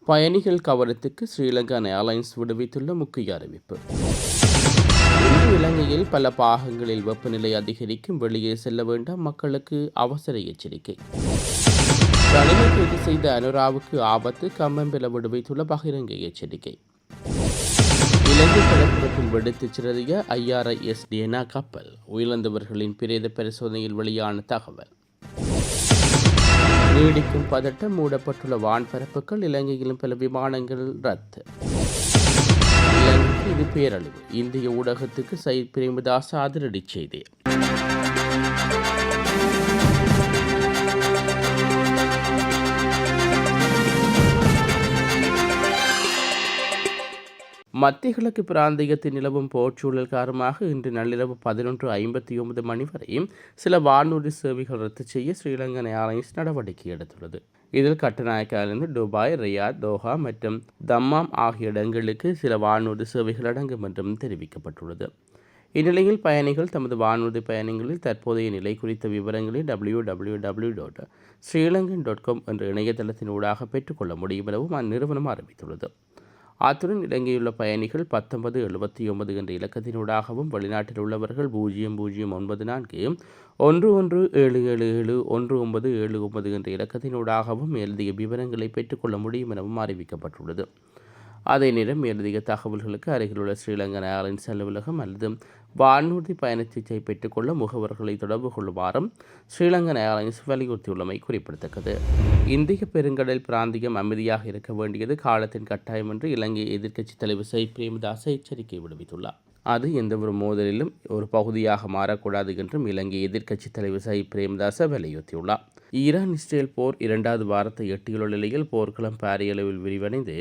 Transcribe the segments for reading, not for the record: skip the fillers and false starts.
பயணிகள் கவனத்துக்கு ஸ்ரீலங்கன் ஏர்லைன்ஸ் விடுவித்துள்ள முக்கிய அறிவிப்பு. இன்று இலங்கையில் பல பாகங்களில் வெப்பநிலை அதிகரிக்கும், வெளியே செல்ல வேண்டாம், மக்களுக்கு அவசர எச்சரிக்கை. ரணிலை கைது செய்த அனுராவுக்கு ஆபத்து, கம்பம்பெல விடுவித்துள்ள பகிரங்க எச்சரிக்கை. இலங்கை கடற்பரப்பில் வெடித்து சிதறிய IRIS டேனா கப்பல், உயிரிழந்தவர்களின் பிரேத பரிசோதனையில் வெளியான தகவல். நீடிக்கும் பதட்டம், மூடப்பட்டுள்ள வான்பரப்புகள், இலங்கையிலும் பல விமானங்கள் ரத்து. இலங்கைக்கு இது பேரழிவு, இந்திய ஊடகத்துக்கு சயித் பிரேமதாஸ் அதிரடி செய்தி. மத்திய கிழக்கு பிராந்தியத்தில் நிலவும் போர்ச்சூழல் காரணமாக இன்று நள்ளிரவு 11:59 மணி வரை சில வானூர்தி சேவைகள் ரத்து செய்ய ஸ்ரீலங்கன் ஏர்லைன்ஸ் நடவடிக்கை எடுத்துள்ளது. இதில் கட்டுநாயக்காவிலிருந்து துபாய், ரியாத், தோஹா மற்றும் தம்மாம் ஆகிய இடங்களுக்கு சில வானூர்தி சேவைகள் அடங்கும் என்றும் தெரிவிக்கப்பட்டுள்ளது. இந்நிலையில் பயணிகள் தமது வானூர்தி பயணங்களில் தற்போதைய நிலை குறித்த விவரங்களை www.srilankan.com என்ற இணையதளத்தின் ஊடாக பெற்றுக்கொள்ள முடியும் எனவும் அந்நிறுவனம் அறிவித்துள்ளது. அத்துடன் இலங்கையுள்ள பயணிகள் 1979 என்ற இலக்கத்தினூடாகவும், வெளிநாட்டில் உள்ளவர்கள் 0094 1177 1979 என்ற இலக்கத்தினூடாகவும் மேலதிக விவரங்களை பெற்றுக்கொள்ள முடியும் எனவும் அறிவிக்கப்பட்டுள்ளது. அதே நேரம் மேலதிக தகவல்களுக்கு அருகிலுள்ள ஸ்ரீலங்கன் ஏர்லைன்ஸ் அலுவலகம் அல்லது வானூர்தி பயணச்சீட்டை பெற்றுக்கொள்ள முகவர்களை தொடர்பு கொள்ளுமாறும் ஸ்ரீலங்கன் ஏர்லைன்ஸ் வலியுறுத்தியுள்ளமை குறிப்பிடத்தக்கது. இந்திய பெருங்கடல் பிராந்தியம் அமைதியாக இருக்க வேண்டியது காலத்தின் கட்டாயம் என்று இலங்கை எதிர்க்கட்சித் தலைவர் சயித் பிரேமதாஸ் எச்சரிக்கை விடுவித்துள்ளார். அது எந்தவொரு மோதலிலும் ஒரு பகுதியாக மாறக்கூடாது என்றும் இலங்கை எதிர்க்கட்சித் தலைவர் சயித் பிரேமதாஸ் வலியுறுத்தியுள்ளார். ஈரான் இஸ்ரேல் போர் 2வது வாரத்தை எட்டியுள்ள நிலையில் போர்க்களம் பாரிய அளவில் விரிவடைந்து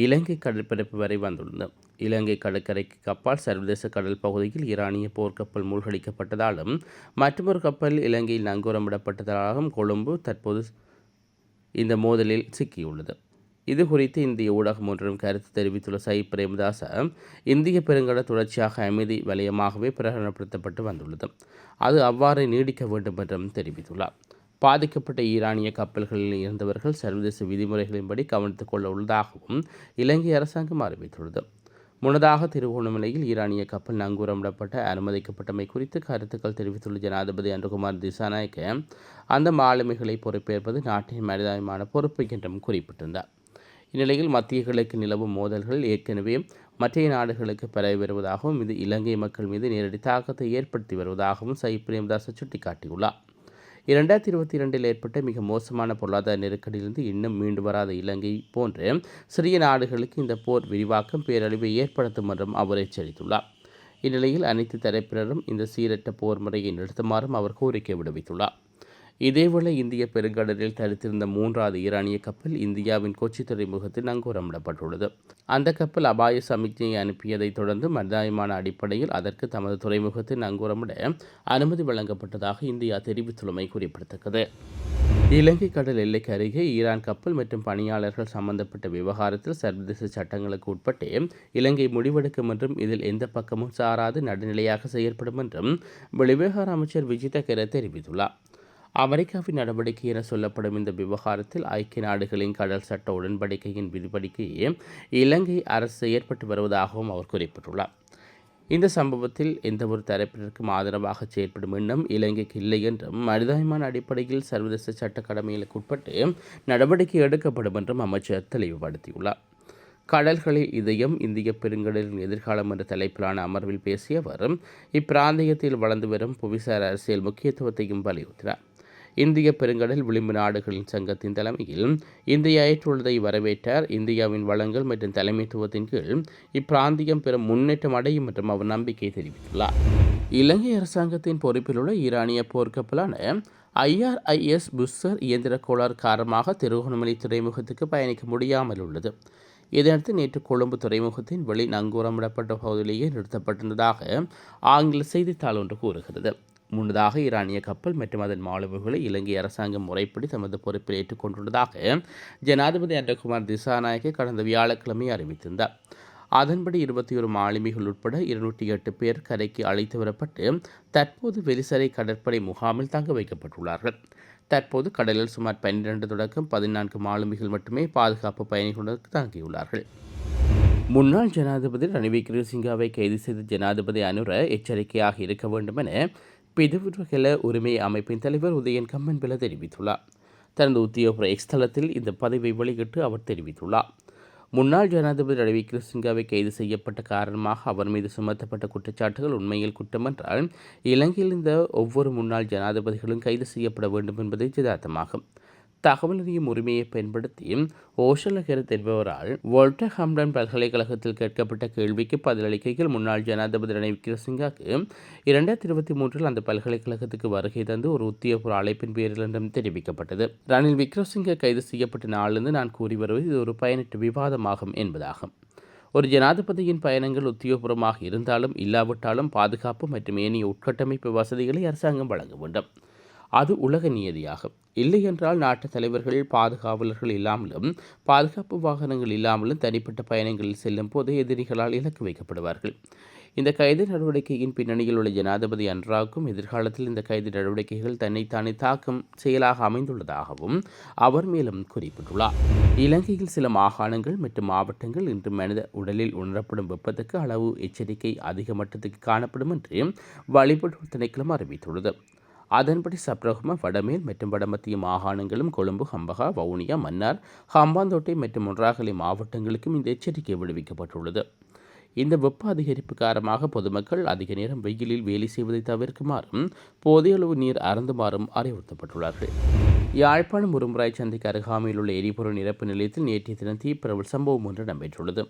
இலங்கை கடற்பரப்பு வரை வந்துள்ளது. இலங்கை கடற்கரைக்கு கப்பால் சர்வதேச கடல் பகுதியில் ஈரானிய போர்க்கப்பல் மூழ்கடிக்கப்பட்டதாலும் மற்றொரு கப்பல் இலங்கையில் நங்கூரமிடப்பட்டதாலும் கொழும்பு தற்போது இந்த மோதலில் சிக்கியுள்ளது. இது குறித்து இந்திய ஊடகம் ஒன்றும் கருத்து தெரிவித்துள்ள சயித் பிரேமதாச, இந்திய பெருங்கடல் தொடர்ச்சியாக அமைதி வலயமாகவே பிரகடனப்படுத்தப்பட்டு வந்துள்ளது. அது அவ்வாறே நீடிக்க வேண்டும் என்றும் தெரிவித்துள்ளார். பாதிக்கப்பட்ட ஈரானிய கப்பல்களில் இருந்தவர்கள் சர்வதேச விதிமுறைகளின்படி கவனித்துக் கொள்ள உள்ளதாகவும் இலங்கை அரசாங்கம் அறிவித்துள்ளது. முன்னதாக திருகோணமலையில் ஈரானிய கப்பல் நங்கூரமிடப்பட்ட அனுமதிக்கப்பட்டமை குறித்து கருத்துக்கள் தெரிவித்துள்ள ஜனாதிபதி அனுகுமார் திசாநாயக்க, அந்த மாலுமிகளை பொறுப்பேற்பது நாட்டின் மனிதாயமான பொறுப்பு என்றும் குறிப்பிட்டிருந்தார். இந்நிலையில் மத்திய கிழக்கு நிலவும் மோதல்கள் ஏற்கனவே மற்ற நாடுகளுக்கு பரவி வருவதாகவும் இது இலங்கை மக்கள் மீது நேரடி தாக்கத்தை ஏற்படுத்தி வருவதாகவும் சயித் பிரேமதாஸ் சுட்டிக்காட்டியுள்ளார். 2022 ஏற்பட்ட மிக மோசமான பொருளாதார நெருக்கடியிலிருந்து இன்னும் மீண்டு வராத இலங்கை போன்ற சிறிய நாடுகளுக்கு இந்த போர் விரிவாக்கம் பேரழிவை ஏற்படுத்தும் என்றும் அவர் எச்சரித்துள்ளார். இந்நிலையில் அனைத்து தரப்பினரும் இந்த சீரற்ற போர் முறையை நிறுத்துமாறும் அவர் கோரிக்கை விடுவித்துள்ளார். இதேவேளை இந்திய பெருங்கடலில் தடுத்திருந்த 3வது ஈரானிய கப்பல் இந்தியாவின் கொச்சி துறைமுகத்தில் நங்கூரமிடப்பட்டுள்ளது. அந்த கப்பல் அபாய சமிக்ஞையை அனுப்பியதைத் தொடர்ந்து மனிதாயமான அடிப்படையில் அதற்கு தமது துறைமுகத்தில் நங்கூரமிட அனுமதி வழங்கப்பட்டதாக இந்தியா தெரிவித்துள்ளமை குறிப்பிடத்தக்கது. இலங்கை கடல் எல்லைக்கு அருகே ஈரான் கப்பல் மற்றும் பணியாளர்கள் சம்பந்தப்பட்ட விவகாரத்தில் சர்வதேச சட்டங்களுக்கு உட்பட்டே இலங்கை முடிவெடுக்கும் என்றும் இதில் எந்த பக்கமும் சாராது நடுநிலையாக செயற்படும் என்றும் வெளிவிவகார அமைச்சர் விஜித கெர தெரிவித்துள்ளார். அமெரிக்காவின் நடவடிக்கை என சொல்லப்படும் இந்த விவகாரத்தில் ஐக்கிய நாடுகளின் கடல் சட்ட உடன்படிக்கையின் விதிப்படிக்கையே இலங்கை அரசு செயற்பட்டு வருவதாகவும் அவர் குறிப்பிட்டுள்ளார். இந்த சம்பவத்தில் எந்தவொரு தரப்பினருக்கும் ஆதரவாக செயற்படும் எண்ணம் இலங்கைக்கு இல்லை என்றும் மனிதாயமான அடிப்படையில் சர்வதேச சட்ட கடமைகளுக்கு உட்பட்டு நடவடிக்கை எடுக்கப்படும் என்றும் அமைச்சர் தெளிவுபடுத்தியுள்ளார். கடல்களில் இதயம், இந்திய பெருங்கடலின் எதிர்காலம் என்ற தலைப்பிலான அமர்வில் பேசிய அவர் இப்பிராந்தியத்தில் வளர்ந்து வரும் புவிசார் அரசியல் முக்கியத்துவத்தையும் வலியுறுத்தினார். இந்திய பெருங்கடல் விளிம்பு நாடுகளின் சங்கத்தின் தலைமையில் இந்தியா ஏற்றுள்ளதை வரவேற்றார். இந்தியாவின் வளங்கள் மற்றும் தலைமைத்துவத்தின் கீழ் இப்பிராந்தியம் பெரும் முன்னேற்றம் அடையும் என்றும் அவர் நம்பிக்கை தெரிவித்துள்ளார். இலங்கை அரசாங்கத்தின் பொறுப்பில் உள்ள ஈரானிய போர்க்கப்பலான IRIS புஸ்ஸர் இயந்திர கோளாறு காரணமாக திருகோணமலை துறைமுகத்துக்கு பயணிக்க முடியாமல் உள்ளது. இதனடுத்து நேற்று கொழும்பு துறைமுகத்தின் வெளி நங்கூரமிடப்பட்ட பகுதியிலேயே நிறுத்தப்பட்டிருந்ததாக ஆங்கில செய்தித்தாள் ஒன்று கூறுகிறது. முன்னதாக ஈரானிய கப்பல் மற்றும் அதன் மாலுமிகளை இலங்கை அரசாங்கம் முறைப்படி தமது பொறுப்பில் ஏற்றுக்கொண்டுள்ளதாக ஜனாதிபதி அனுகுமார் திசாநாயக்க கடந்த வியாழக்கிழமை அறிவித்திருந்தார். அதன்படி 21 மாலுமிகள் உட்பட 208 பேர் கரைக்கு அழைத்து வரப்பட்டு தற்போது வெலிசரை கடற்படை முகாமில் தங்க வைக்கப்பட்டுள்ளார்கள். தற்போது கடலில் சுமார் 12 தொடக்கம் 14 மாலுமிகள் மட்டுமே பாதுகாப்பு பயணிகளுடன் தங்கியுள்ளார்கள். முன்னாள் ஜனாதிபதி ரணில் விக்ரமசிங்கவை கைது செய்த ஜனாதிபதி அனுர எச்சரிக்கையாக இருக்க வேண்டும் என பிதுவுகல உரிமை அமைப்பின் தலைவர் உதயன் கம்மன்பில தெரிவித்துள்ளார். தனது உத்தியோகபூர்வ எக்ஸ் தளத்தில் இந்த பதிவை வெளியிட்டு அவர் தெரிவித்துள்ளார். முன்னாள் ஜனாதிபதி ரணில் விக்ரமசிங்கவை கைது செய்யப்பட்ட காரணமாக அவர் மீது சுமத்தப்பட்ட குற்றச்சாட்டுகள் உண்மையில் குற்றம் என்றால் இலங்கையில் இந்த ஒவ்வொரு முன்னாள் ஜனாதிபதிகளும் கைது செய்யப்பட வேண்டும் என்பது யதார்த்தமாகும். தகவல் அறியும் உரிமையை பயன்படுத்தி ஓஷலகரத் என்பவரால் வோல்டர் ஹாம்டன் பல்கலைக்கழகத்தில் கேட்கப்பட்ட கேள்விக்கு பதிலளிக்கையில் முன்னாள் ஜனாதிபதி ரணில் விக்ரமசிங்கவுக்கு 2023 அந்த பல்கலைக்கழகத்துக்கு வருகை தந்து ஒரு உத்தியோகபூர்வ அழைப்பின் பேரில் என்றும் தெரிவிக்கப்பட்டது. ரணில் விக்ரமசிங்க கைது செய்யப்பட்ட நாளிலிருந்து நான் கூறி வருவது இது ஒரு பயனற்ற விவாதமாகும் என்பதாகும். ஒரு ஜனாதிபதியின் பயணங்கள் உத்தியோகபூர்வமாக இருந்தாலும் இல்லாவிட்டாலும் பாதுகாப்பு மற்றும் ஏனைய உட்கட்டமைப்பு வசதிகளை அரசாங்கம் வழங்க வேண்டும். அது உலக நியதியாகும். இல்லை என்றால் நாட்டு தலைவர்கள் பாதுகாவலர்கள் இல்லாமலும் பாதுகாப்பு வாகனங்கள் இல்லாமலும் தனிப்பட்ட பயணங்களில் செல்லும் போது எதிரிகளால் இலக்கு வைக்கப்படுவார்கள். இந்த கைது நடவடிக்கையின் பின்னணியில் உள்ள ஜனாதிபதி அன்ராவுக்கும் எதிர்காலத்தில் இந்த கைது நடவடிக்கைகள் தன்னைத்தானே தாக்கும் செயலாக அமைந்துள்ளதாகவும் அவர் மேலும் குறிப்பிட்டுள்ளார். இலங்கையில் சில மாகாணங்கள் மற்றும் மாவட்டங்கள் இன்று மனித உடலில் உணரப்படும் வெப்பத்துக்கு அளவு எச்சரிக்கை அதிக மட்டத்துக்கு காணப்படும் என்று வளிமண்டல திணைக்களம் அறிவித்துள்ளது. அதன்படி சப்ரகம, வடமேல் மற்றும் வடமத்திய மாகாணங்களும் கொழும்பு, ஹம்பகா, வவுனியா, மன்னார், ஹம்பாந்தோட்டை மற்றும் மொன்றாகலை மாவட்டங்களுக்கும் இந்த எச்சரிக்கை விடுவிக்கப்பட்டுள்ளது. இந்த வெப்ப அதிகரிப்பு காரணமாக பொதுமக்கள் அதிக நேரம் வெயிலில் வேலை செய்வதை தவிர்க்குமாறும் போதிய அளவு நீர் அருந்துமாறும் அறிவுறுத்தப்பட்டுள்ளார்கள். யாழ்ப்பாணம் உரும்புராய் சந்தைக்கு அருகாமையில் உள்ள எரிபொருள் நிரப்பு நிலையத்தில் நேற்றைய தினம் தீப்பரவல் சம்பவம் ஒன்று நடைபெற்றுள்ளது.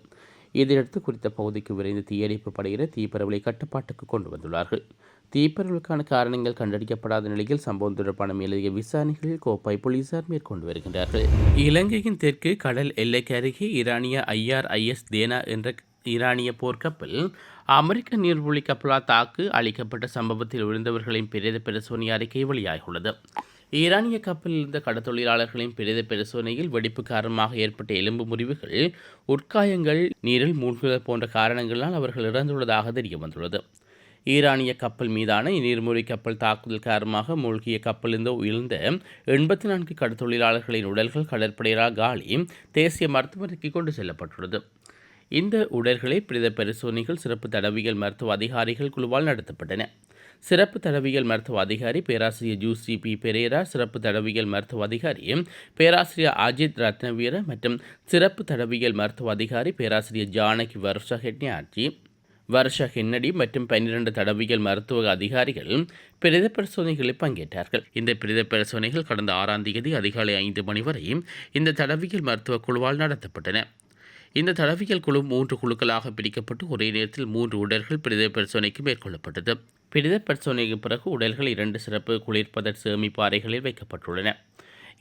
இதையடுத்து குறித்த பகுதிக்கு விரைந்து தீயணைப்பு படையினர் தீப்பரவலை கட்டுப்பாட்டுக்கு கொண்டு வந்துள்ளார்கள். தீப்பரவலுக்கான காரணங்கள் கண்டறியப்படாத நிலையில் சம்பவம் தொடர்பான மேலதிக விசாரணைகள் கோப்பாய் போலீசார் மேற்கொண்டு வருகின்றார்கள். இலங்கையின் தெற்கு கடல் எல்லைக்கு அருகே ஈரானிய IRIS தேனா என்ற ஈரானிய போர்க்கப்பல் அமெரிக்க நீர்மூழ்கி கப்பலால் தாக்கு அளிக்கப்பட்ட சம்பவத்தில் விழுந்தவர்களின் பிரேத பரிசோதனை அறிக்கை வெளியாகியுள்ளது. ஈரானிய கப்பலில் இருந்த கடற்தொழிலாளர்களின் பிரேத பரிசோதனையில் வெடிப்பு காரணமாக ஏற்பட்ட எலும்பு முறிவுகள், உட்காயங்கள், நீரில் மூழ்குதல் போன்ற காரணங்களால் அவர்கள் இறந்துள்ளதாக தெரிய வந்துள்ளது. ஈரானிய கப்பல் மீதான நீர்மூழ்கி கப்பல் தாக்குதல் காரணமாக மூழ்கிய கப்பலிருந்து உயிர்ந்த 84 கடற்தொழிலாளர்களின் உடல்கள் கடற்படையினரால் காலி தேசிய மருத்துவமனைக்கு கொண்டு செல்லப்பட்டுள்ளது. இந்த உடல்களை பிரேத பரிசோதனைகள் சிறப்பு தடவியல் மருத்துவ அதிகாரிகள் குழுவால் நடத்தப்பட்டன. சிறப்பு தடவியல் மருத்துவ அதிகாரி பேராசிரியர் ஜூசி பெரேரா, சிறப்பு தடவியல் மருத்துவ அதிகாரி பேராசிரியர் அஜித் ரத்னவீர மற்றும் சிறப்பு தடவியல் மருத்துவ அதிகாரி பேராசிரியர் ஜானகி வருஷ ஹென்னடி மற்றும் 12 தடவியல் மருத்துவ அதிகாரிகள் பிரேத பரிசோதனைகளில் பங்கேற்றார்கள். இந்த பிரேத பரிசோதனைகள் கடந்த 6ஆம் தேதி அதிகாலை 5 மணி வரை இந்த தடவியல் மருத்துவ குழுவால் நடத்தப்பட்டன. இந்த தடவியல் குழு 3 குழுக்களாக பிரிக்கப்பட்டு ஒரே நேரத்தில் 3 உடல்கள் பிரேத பரிசோதனைக்கு மேற்கொள்ளப்பட்டது. பிரேத பரிசோதனைக்கு பிறகு உடல்கள் 2 சிறப்பு குளிர்பத சேமிப்பு அறைகளில் வைக்கப்பட்டுள்ளன.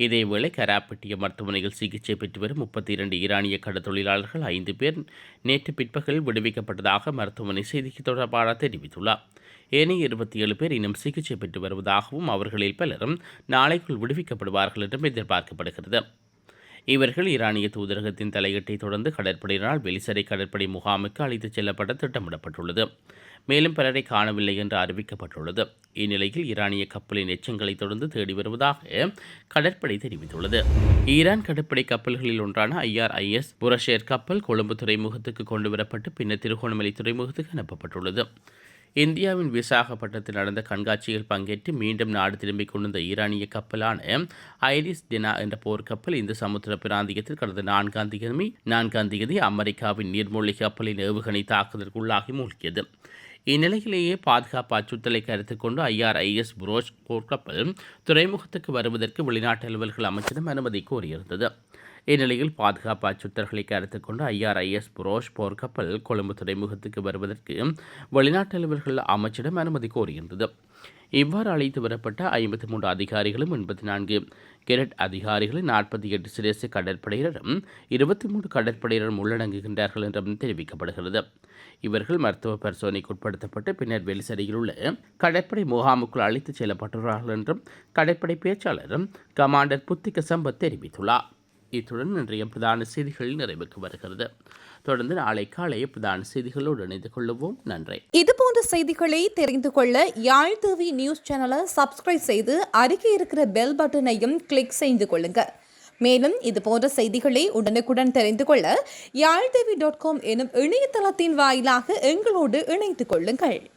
இதேவேளை கராப்பட்டிய மருத்துவமனையில் சிகிச்சை பெற்று வரும் 32 ஈரானிய கடற்தொழிலாளர்கள் 5 பேர் நேற்று பிற்பகலில் விடுவிக்கப்பட்டதாக மருத்துவமனை செய்தி தொடர்பாளர் தெரிவித்துள்ளார். ஏனைய 27 பேர் இன்னும் சிகிச்சை பெற்று வருவதாகவும் அவர்களில் பலரும் நாளைக்குள் விடுவிக்கப்படுவார்கள் என்றும் எதிர்பார்க்கப்படுகிறது. இவர்கள் ஈரானிய தூதரகத்தின் தலையீட்டை தொடர்ந்து கடற்படையினரால் வெளிசரை கடற்படை முகாமுக்கு அழைத்துச் செல்லப்பட திட்டமிடப்பட்டுள்ளது. மேலும் பலரை காணவில்லை என்று அறிவிக்கப்பட்டுள்ளது. இந்நிலையில் ஈரானிய கப்பலின் எச்சங்களை தொடர்ந்து தேடி வருவதாக கடற்படை தெரிவித்துள்ளது. ஈரான் கடற்படை கப்பல்களில் ஒன்றான IRIS புரஷேர் கப்பல் கொழும்பு துறைமுகத்துக்கு கொண்டுவரப்பட்டு பின்னர் திருகோணமலை துறைமுகத்துக்கு அனுப்பப்பட்டுள்ளது. இந்தியாவின் விசாகப்பட்டினத்தில் நடந்த கண்காட்சியில் பங்கேற்று மீண்டும் நாடு திரும்பிக் கொண்டிருந்த ஈரானிய கப்பலான ஐரிஸ் டெனா என்ற போர்க்கப்பல் இந்த சமுத்திர பிராந்தியத்தில் கடந்த 4ஆம் தேதி அமெரிக்காவின் நீர்மூழ்கி கப்பலின் ஏவுகணை தாக்குதலுக்குள்ளாகி மூழ்கியது. இந்நிலையிலேயே பாதுகாப்பு அச்சுறுத்தலை கருத்தில் கொண்டு IRIS புரோஷ் போர்க்கப்பல் துறைமுகத்துக்கு வருவதற்கு வெளிநாட்டு அலுவல்கள் அமைச்சிடம் அனுமதி கோரியிருந்தது. இந்நிலையில் பாதுகாப்பு அச்சுறுத்தல்களை கருத்தில் கொண்டு IRIS புரோஷ் போர்க்கப்பல் கொழும்பு துறைமுகத்துக்கு வருவதற்கு வெளிநாட்டு அலுவல்கள் அமைச்சிடம் அனுமதி கோரியிருந்தது. இவ்வாறு அழைத்து வரப்பட்ட 53 அதிகாரிகளும் 84 கெரட் அதிகாரிகளும் 48 சிரேஷ்ட கடற்படையினரும் 23 கடற்படையினரும் உள்ளடங்குகின்றார்கள் என்றும் தெரிவிக்கப்படுகிறது. இவர்கள் மருத்துவ பரிசோதனைக்கு உட்படுத்தப்பட்டு பின்னர் வெளிசரியில் உள்ள கடற்படை முகாமுக்குள் அழைத்துச் செல்லப்பட்டுள்ளார்கள் என்றும் கடற்படை பேச்சாளரும் கமாண்டர் புத்திக சம்பத் தெரிவித்துள்ளார். இத்துடன் இன்றைய பிரதான செய்திகள் நிறைவுக்கு வருகிறது. தொடர்ந்து நாளை காலை பிரதான செய்திகளோடு இணைந்து கொள்ளுவோம். நன்றி. இதுபோன்ற செய்திகளை தெரிந்து கொள்ள யாழ் டிவி நியூஸ் சேனலை சப்ஸ்கிரைப் செய்து அருகே இருக்கிற பெல் பட்டனையும் கிளிக் செய்து கொள்ளுங்க. மேலும் இதுபோன்ற செய்திகளை உடனுக்குடன் தெரிந்து கொள்ள யாழ்டிவி.com எனும் இணையதளத்தின் வாயிலாக எங்களோடு இணைந்து கொள்ளுங்கள்.